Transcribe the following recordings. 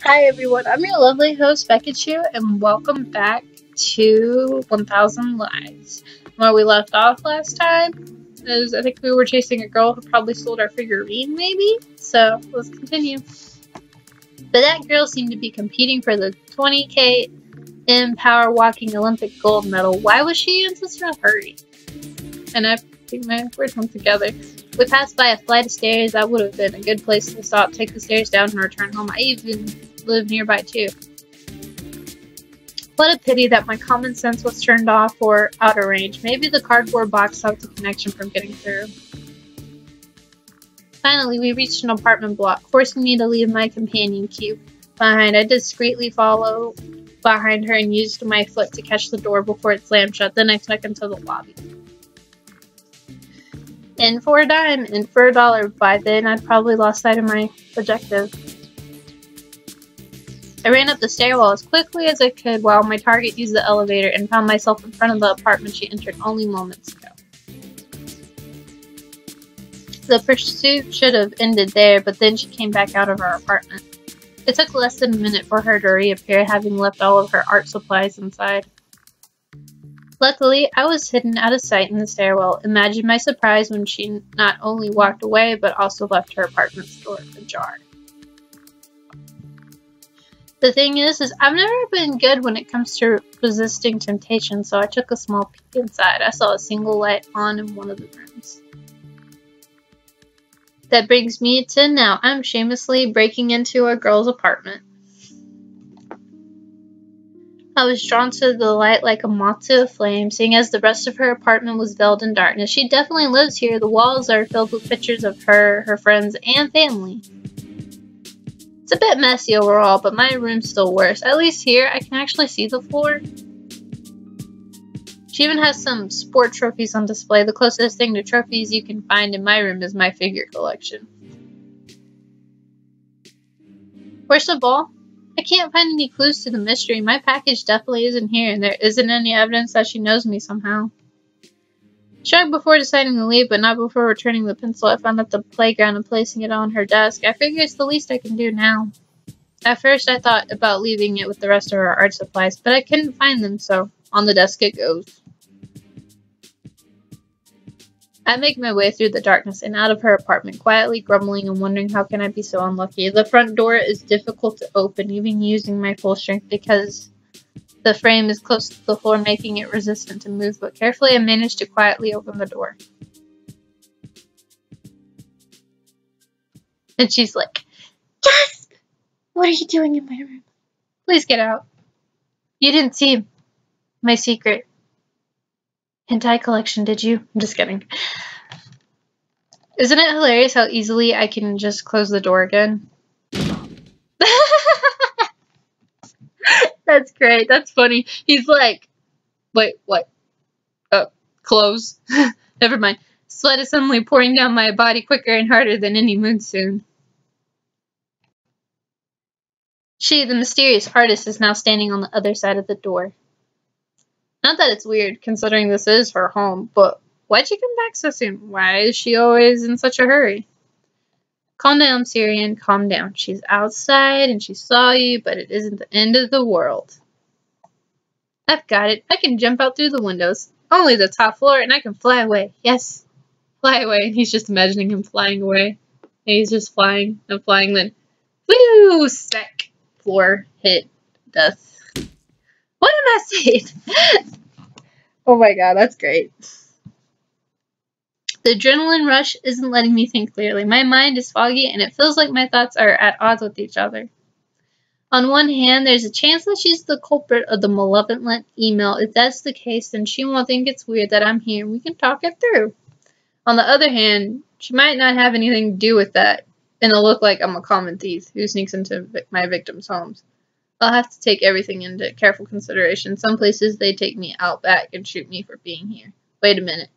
Hi everyone, I'm your lovely host Pikachu, and welcome back to 1000 Lives. Where we left off last time is I think we were chasing a girl who probably sold our figurine, maybe? So let's continue. But that girl seemed to be competing for the 20k in power walking Olympic gold medal. Why was she in such a hurry? And I think my words come together. We passed by a flight of stairs. That would have been a good place to stop, take the stairs down, and return home. I even live nearby too. What a pity that my common sense was turned off or out of range. Maybe the cardboard box stopped the connection from getting through. Finally, we reached an apartment block, forcing me to leave my companion cube behind. I discreetly followed behind her and used my foot to catch the door before it slammed shut. Then I snuck into the lobby. In for a dime, in for a dollar. By then, I'd probably lost sight of my objective. I ran up the stairwell as quickly as I could while my target used the elevator and found myself in front of the apartment she entered only moments ago. The pursuit should have ended there, but then she came back out of our apartment. It took less than a minute for her to reappear, having left all of her art supplies inside. Luckily, I was hidden out of sight in the stairwell. Imagine my surprise when she not only walked away, but also left her apartment door ajar. The thing is I've never been good when it comes to resisting temptation, so I took a small peek inside. I saw a single light on in one of the rooms. That brings me to now. I'm shamelessly breaking into a girl's apartment. I was drawn to the light like a moth to a flame, seeing as the rest of her apartment was veiled in darkness. She definitely lives here. The walls are filled with pictures of her friends, and family. It's a bit messy overall, but my room's still worse. At least here, I can actually see the floor. She even has some sport trophies on display. The closest thing to trophies you can find in my room is my figure collection. Worst of all, I can't find any clues to the mystery. My package definitely isn't here, and there isn't any evidence that she knows me somehow. Shrugged before deciding to leave, but not before returning the pencil I found at the playground and placing it on her desk. I figure it's the least I can do now. At first, I thought about leaving it with the rest of her art supplies, but I couldn't find them, so on the desk it goes. I make my way through the darkness and out of her apartment, quietly grumbling and wondering how can I be so unlucky. The front door is difficult to open, even using my full strength, because the frame is close to the floor, making it resistant to move, but carefully I managed to quietly open the door. And she's like, "Gasp! What are you doing in my room? Please get out. You didn't see my secret hentai collection, did you?" I'm just kidding. Isn't it hilarious how easily I can just close the door again? That's great. That's funny. He's like, wait, what? Oh, close. Never mind. Sweat is suddenly pouring down my body quicker and harder than any monsoon. She, the mysterious artist, is now standing on the other side of the door. Not that it's weird, considering this is her home, but why'd she come back so soon? Why is she always in such a hurry? Calm down, Syrian, calm down. She's outside and she saw you, but it isn't the end of the world. I've got it. I can jump out through the windows. Only the top floor and I can fly away. Yes, fly away. And he's just imagining him flying away. And he's just flying and flying, then woo! Smack! Floor, hit, death. What am I saying? Oh my god, that's great. The adrenaline rush isn't letting me think clearly. My mind is foggy, and it feels like my thoughts are at odds with each other. On one hand, there's a chance that she's the culprit of the malevolent email. If that's the case, then she won't think it's weird that I'm here, and we can talk it through. On the other hand, she might not have anything to do with that, and it'll look like I'm a common thief who sneaks into my victims' homes. I'll have to take everything into careful consideration. Some places, they take me out back and shoot me for being here. Wait a minute.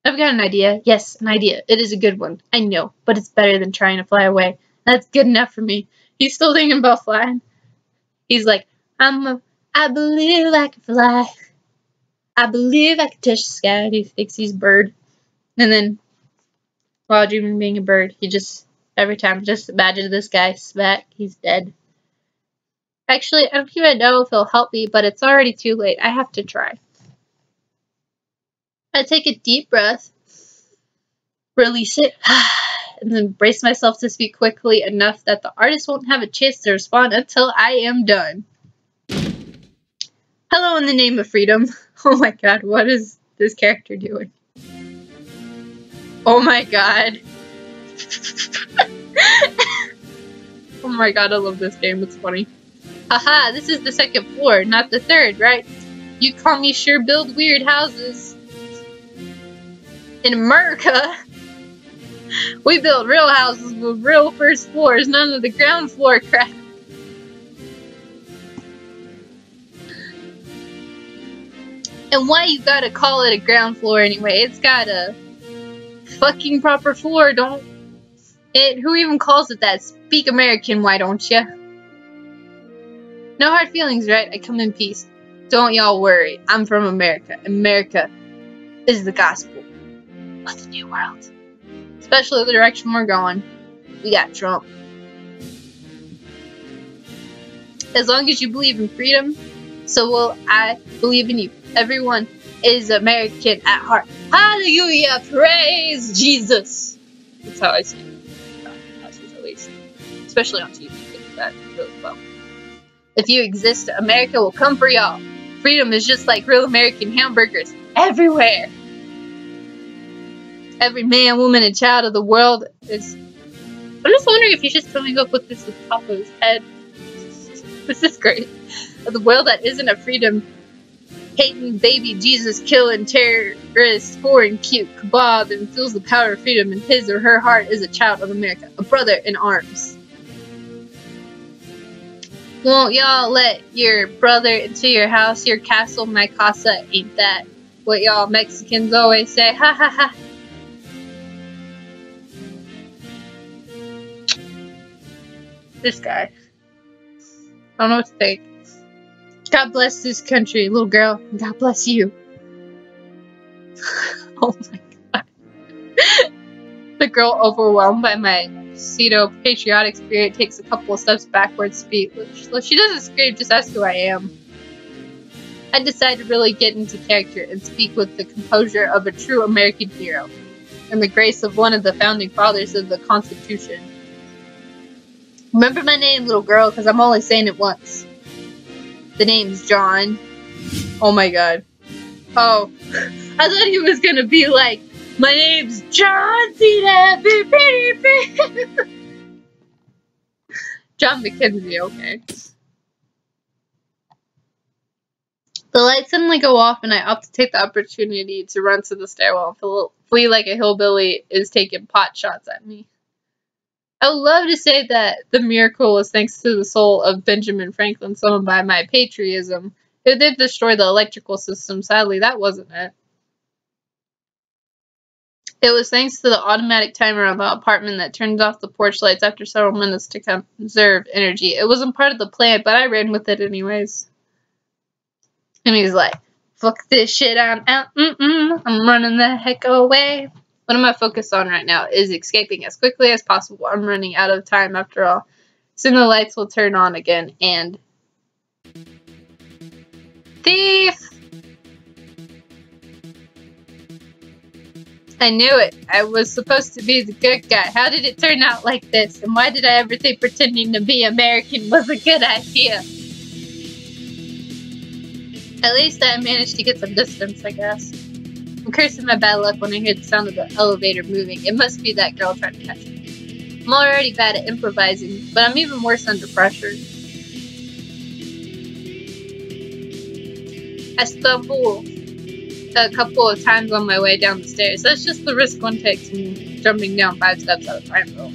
I've got an idea. Yes, an idea. It is a good one. I know, but it's better than trying to fly away. That's good enough for me. He's still thinking about flying. He's like, I believe I can fly. I believe I can touch the sky. He thinks he's a bird. And then, while dreaming of being a bird, he just, every time, just imagine this guy smack, he's dead. Actually, I don't even know if he'll help me, but it's already too late. I have to try. I take a deep breath, release it, and then brace myself to speak quickly enough that the artist won't have a chance to respond until I am done. Hello in the name of freedom. Oh my god, what is this character doing? Oh my god. Oh my god, I love this game. It's funny. Haha, this is the second floor, not the third, right? You call me sure build weird houses. In Murica, we build real houses with real first floors, none of the ground floor crap. And why you gotta call it a ground floor anyway? It's got a fucking proper floor, don't it? Who even calls it that? Speak American, why don't ya? No hard feelings, right? I come in peace. Don't y'all worry. I'm from America. America is the gospel of the new world. Especially the direction we're going. We got Trump. As long as you believe in freedom, so will I believe in you. Everyone is American at heart. Hallelujah! Praise Jesus! That's how I see it. At least. Especially on TV. That really well. If you exist, America will come for y'all. Freedom is just like real American hamburgers. Everywhere. Every man, woman, and child of the world is... I'm just wondering if he's just coming up with this at the top of his head. This is great. The world that isn't a freedom hating baby Jesus killing terrorist foreign cute kebab and feels the power of freedom in his or her heart is a child of America, a brother in arms. Won't y'all let your brother into your house, your castle, my casa? Ain't that what y'all Mexicans always say? Ha ha ha. This guy. I don't know what to think. God bless this country, little girl. God bless you. Oh my god. The girl, overwhelmed by my pseudo-patriotic spirit, takes a couple of steps backwards to speak. She doesn't scream, just ask who I am. I decide to really get into character and speak with the composure of a true American hero and the grace of one of the founding fathers of the Constitution. Remember my name, little girl, because I'm only saying it once. The name's John. Oh my god. Oh, I thought he was gonna be like, my name's John Cena. John McKenzie, okay. The lights suddenly go off and I opt to take the opportunity to run to the stairwell and flee like a hillbilly is taking pot shots at me. I would love to say that the miracle was thanks to the soul of Benjamin Franklin summoned by my patriotism. It did destroy the electrical system. Sadly, that wasn't it. It was thanks to the automatic timer on the apartment that turned off the porch lights after several minutes to conserve energy. It wasn't part of the plan, but I ran with it anyways. And he's like, fuck this shit, I'm out, I'm running the heck away. What am I focused on right now is escaping as quickly as possible. I'm running out of time after all. Soon the lights will turn on again and... Thief! I knew it. I was supposed to be the good guy. How did it turn out like this? And why did I ever think pretending to be American was a good idea? At least I managed to get some distance, I guess. I'm cursing my bad luck when I hear the sound of the elevator moving. It must be that girl trying to catch me. I'm already bad at improvising, but I'm even worse under pressure. I stumble a couple of times on my way down the stairs. That's just the risk one takes when jumping down 5 steps at a time, though.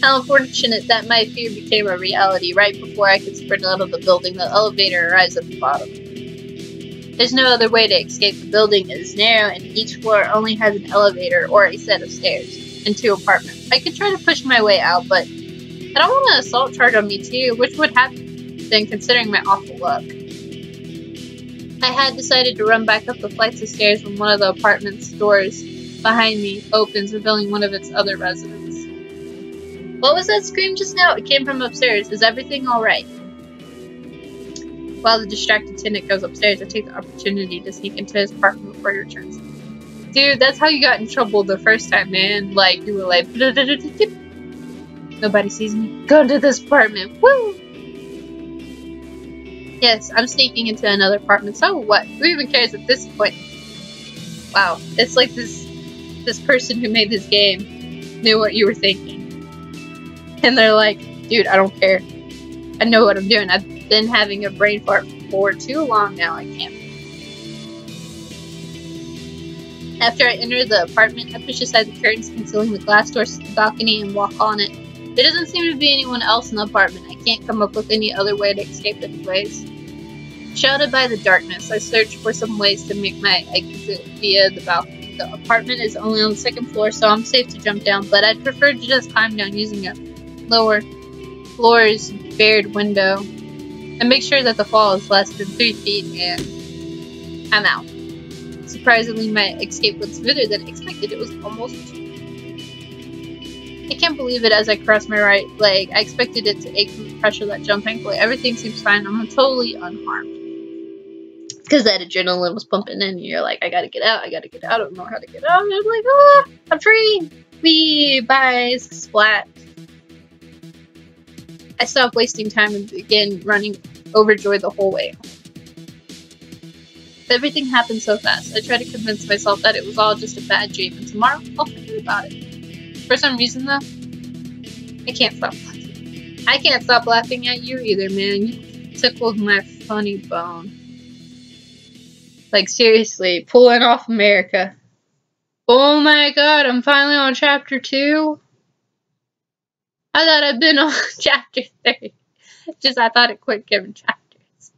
How unfortunate that my fear became a reality. Right before I could sprint out of the building, the elevator arrives at the bottom. There's no other way to escape. The building is narrow and each floor only has an elevator or a set of stairs and 2 apartments. I could try to push my way out, but I don't want an assault charge on me too, which would happen then considering my awful luck. I had decided to run back up the flights of stairs when one of the apartment's doors behind me opens, revealing one of its other residents. What was that scream just now? It came from upstairs. Is everything alright? While the distracted tenant goes upstairs, I take the opportunity to sneak into his apartment before he returns. Dude, that's how you got in trouble the first time, man. Like, you were like, nobody sees me. Go to this apartment. Woo! Yes, I'm sneaking into another apartment. So what? Who even cares at this point? Wow, it's like this person who made this game knew what you were thinking. And they're like, dude, I don't care. I know what I'm doing. I've been having a brain fart for too long now. I can't. After I enter the apartment, I push aside the curtains concealing the glass doors to the balcony and walk on it. There doesn't seem to be anyone else in the apartment. I can't come up with any other way to escape anyways. Shrouded by the darkness, I search for some ways to make my exit via the balcony. The apartment is only on the second floor, so I'm safe to jump down, but I'd prefer to just climb down using a lower floor's bared window. And make sure that the fall is less than 3 feet, and I'm out. Surprisingly, my escape went smoother than expected. It was almost... I can't believe it as I cross my right leg. I expected it to ache from the pressure of that jump. Thankfully, everything seems fine. I'm totally unharmed. Because that adrenaline was pumping in, and you're like, I gotta get out, I don't know how to get out. And I'm like, ah, I'm free! Wee! Bye! Splat. I stopped wasting time and began running overjoyed the whole way. Everything happened so fast. I tried to convince myself that it was all just a bad dream, and tomorrow I'll forget about it. For some reason, though, I can't stop laughing. I can't stop laughing at you either, man. You tickled my funny bone. Like, seriously, pulling off Murica. Oh my god, I'm finally on chapter 2? I thought I'd been on chapter 3. Just, I thought it quit giving chapters.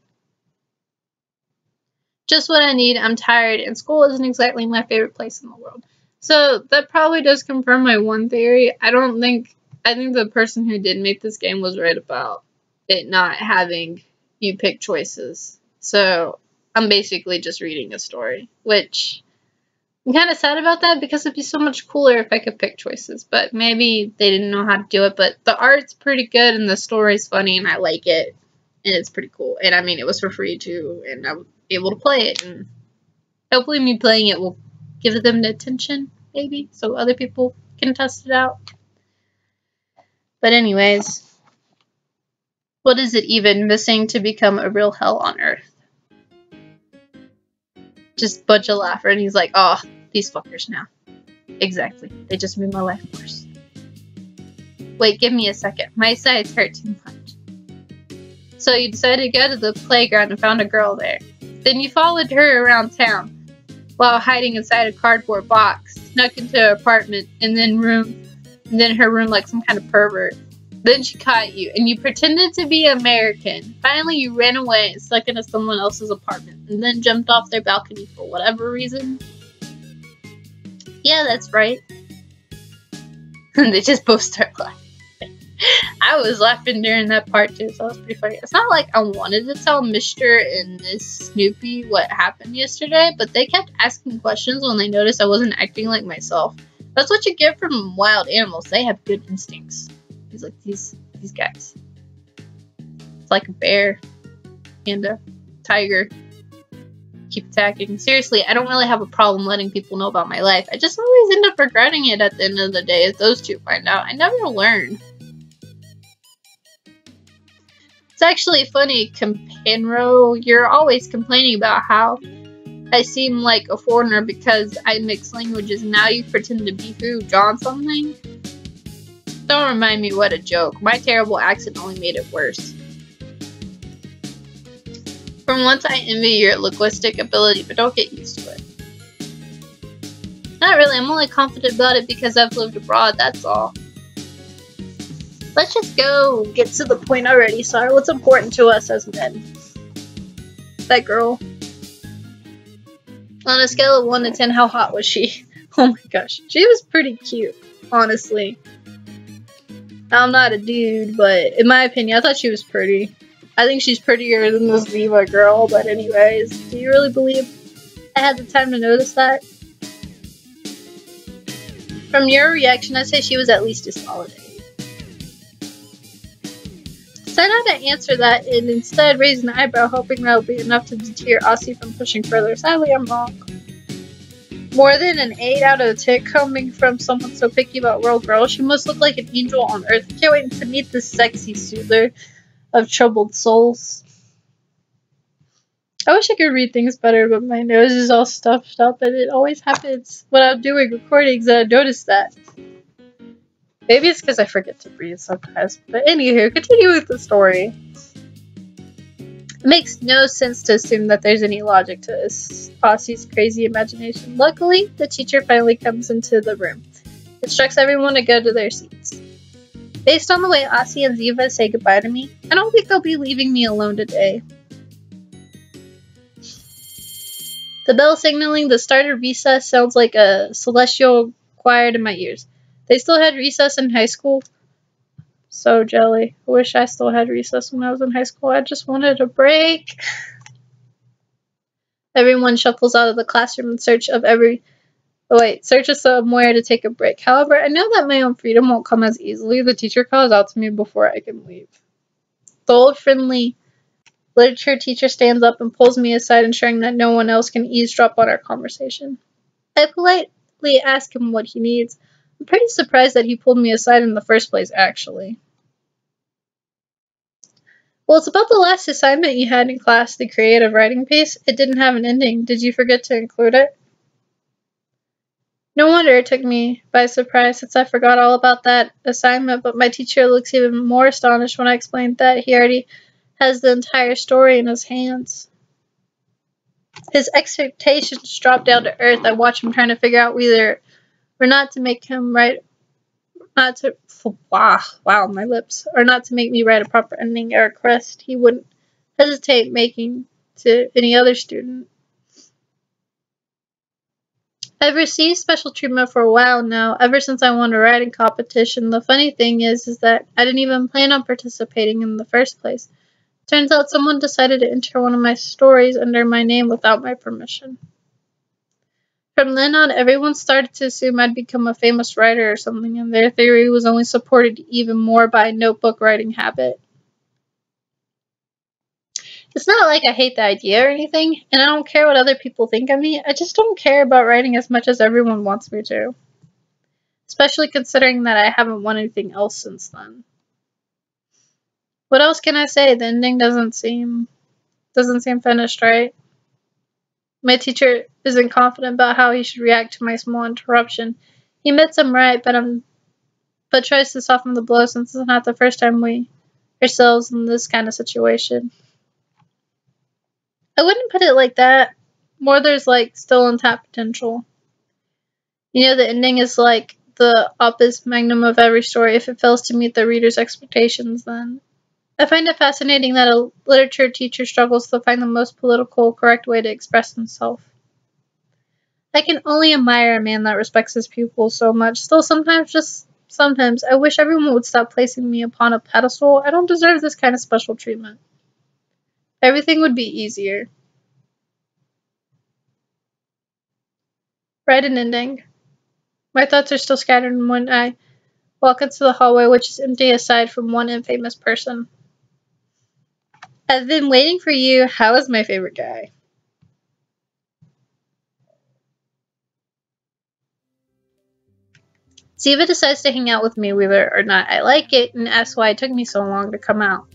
Just what I need. I'm tired, and school isn't exactly my favorite place in the world. So, that probably does confirm my one theory. I think the person who did make this game was right about it not having you pick choices. So, I'm basically just reading a story, which I'm kind of sad about that because it'd be so much cooler if I could pick choices, but maybe they didn't know how to do it. But the art's pretty good and the story's funny and I like it and it's pretty cool. And I mean, it was for free too, and I was able to play it, and hopefully me playing it will give them the attention, maybe, so other people can test it out. But anyways, what is it even missing to become a real hell on earth? Just bunch of laughter, and he's like, oh, these fuckers now. Exactly. They just made my life worse. Wait, give me a second. My sides hurt too much. So you decided to go to the playground and found a girl there. Then you followed her around town while hiding inside a cardboard box, snuck into her apartment, and then her room like some kind of pervert. Then she caught you, and you pretended to be American. Finally, you ran away and snuck into someone else's apartment, and then jumped off their balcony for whatever reason. Yeah, that's right. And they just both start laughing. I was laughing during that part too, so that was pretty funny. It's not like I wanted to tell Mr. and Miss Snoopy what happened yesterday, but they kept asking questions when they noticed I wasn't acting like myself. That's what you get from wild animals. They have good instincts. He's like these guys. It's like a bear and a tiger. Keep attacking. Seriously, I don't really have a problem letting people know about my life. I just always end up regretting it at the end of the day if those two find out. I never learn. It's actually funny, Companro. You're always complaining about how I seem like a foreigner because I mix languages. Now you pretend to be who? John something? Don't remind me what a joke. My terrible accent only made it worse. For once, I envy your linguistic ability, but don't get used to it. Not really. I'm only confident about it because I've lived abroad, that's all. Let's just go get to the point already. Sorry, what's important to us as men? That girl. On a scale of 1 to 10, how hot was she? Oh my gosh. She was pretty cute, honestly. I'm not a dude, but in my opinion, I thought she was pretty. I think she's prettier than this Viva girl, but anyways, do you really believe I had the time to notice that? From your reaction, I'd say she was at least a solid 8. Decide how to answer that and instead raise an eyebrow, hoping that'll be enough to deter Aussie from pushing further. Sadly, I'm wrong. More than an 8 out of 10 coming from someone so picky about World Girl. She must look like an angel on earth. I can't wait to meet this sexy soother of troubled souls. I wish I could read things better, but my nose is all stuffed up, and it always happens when I'm doing recordings that I notice that. Maybe it's because I forget to breathe sometimes. But anywho, continue with the story. It makes no sense to assume that there's any logic to Aussie's crazy imagination. Luckily, the teacher finally comes into the room. Instructs everyone to go to their seats. Based on the way Aussie and Ziva say goodbye to me, I don't think they'll be leaving me alone today. The bell signaling the start of recess sounds like a celestial choir to my ears. They still had recess in high school? So jelly. I wish I still had recess when I was in high school. I just wanted a break. Everyone shuffles out of the classroom in search of somewhere to take a break. However, I know that my own freedom won't come as easily. The teacher calls out to me before I can leave. The old friendly literature teacher stands up and pulls me aside, ensuring that no one else can eavesdrop on our conversation. I politely ask him what he needs. I'm pretty surprised that he pulled me aside in the first place, actually. Well, it's about the last assignment you had in class, the creative writing piece. It didn't have an ending. Did you forget to include it? No wonder it took me by surprise, since I forgot all about that assignment, but my teacher looks even more astonished when I explained that he already has the entire story in his hands. His expectations drop down to earth. I watch him trying to figure out whether or not to make him write, my lips, or not to make me write a proper ending or a request he wouldn't hesitate making to any other student. I've received special treatment for a while now, ever since I won a writing competition. The funny thing is that I didn't even plan on participating in the first place. Turns out someone decided to enter one of my stories under my name without my permission. From then on, everyone started to assume I'd become a famous writer or something, and their theory was only supported even more by a notebook writing habit. It's not like I hate the idea or anything, and I don't care what other people think of me. I just don't care about writing as much as everyone wants me to. Especially considering that I haven't won anything else since then. What else can I say? The ending doesn't seem finished, right? My teacher isn't confident about how he should react to my small interruption. He admits I'm right, but tries to soften the blow since it's not the first time we ourselves in this kind of situation. I wouldn't put it like that. More there's still untapped potential. You know, the ending is like the opus magnum of every story. If it fails to meet the reader's expectations, then I find it fascinating that a literature teacher struggles to find the most political correct way to express himself. I can only admire a man that respects his pupils so much. Still, sometimes, I wish everyone would stop placing me upon a pedestal. I don't deserve this kind of special treatment. Everything would be easier. Write an ending. My thoughts are still scattered when I walk into the hallway, which is empty aside from one infamous person. I've been waiting for you. How is my favorite guy? Ziva decides to hang out with me whether or not I like it and asks why it took me so long to come out.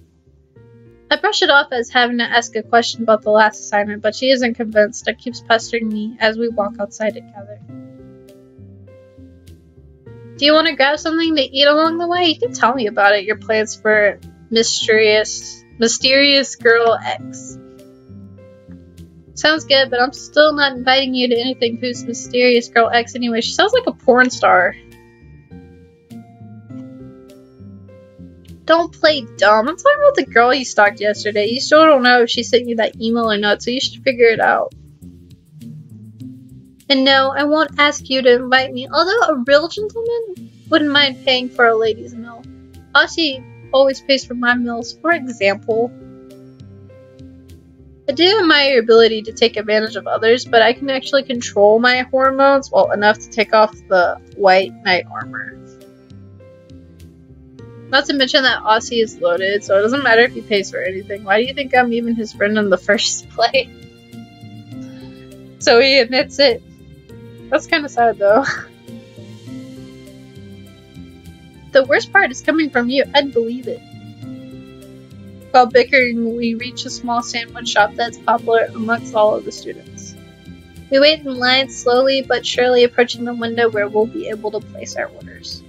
I brush it off as having to ask a question about the last assignment, but she isn't convinced and keeps pestering me as we walk outside together. Do you want to grab something to eat along the way? You can tell me about it, your plans for Mysterious Girl X. Sounds good, but I'm still not inviting you to anything who's Mysterious Girl X anyway. She sounds like a porn star. Don't play dumb. I'm talking about the girl you stalked yesterday. You still don't know if she sent you that email or not, so you should figure it out. And no, I won't ask you to invite me, although a real gentleman wouldn't mind paying for a lady's meal. Aussie always pays for my meals, for example. I do admire your ability to take advantage of others, but I can actually control my hormones well enough to take off the white knight armor. Not to mention that Aussie is loaded, so it doesn't matter if he pays for anything. Why do you think I'm even his friend in the first place? So he admits it. That's kind of sad, though. The worst part is coming from you. I'd believe it. While bickering, we reach a small sandwich shop that's popular amongst all of the students. We wait in line, slowly but surely approaching the window where we'll be able to place our orders.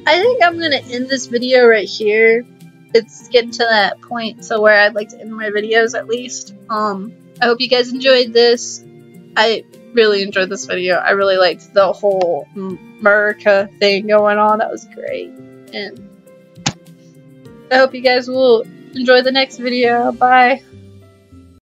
I think I'm going to end this video right here. It's getting to that point so where I'd like to end my videos at least. I hope you guys enjoyed this. I really enjoyed this video. I really liked the whole Murica thing going on. That was great. And I hope you guys will enjoy the next video. Bye.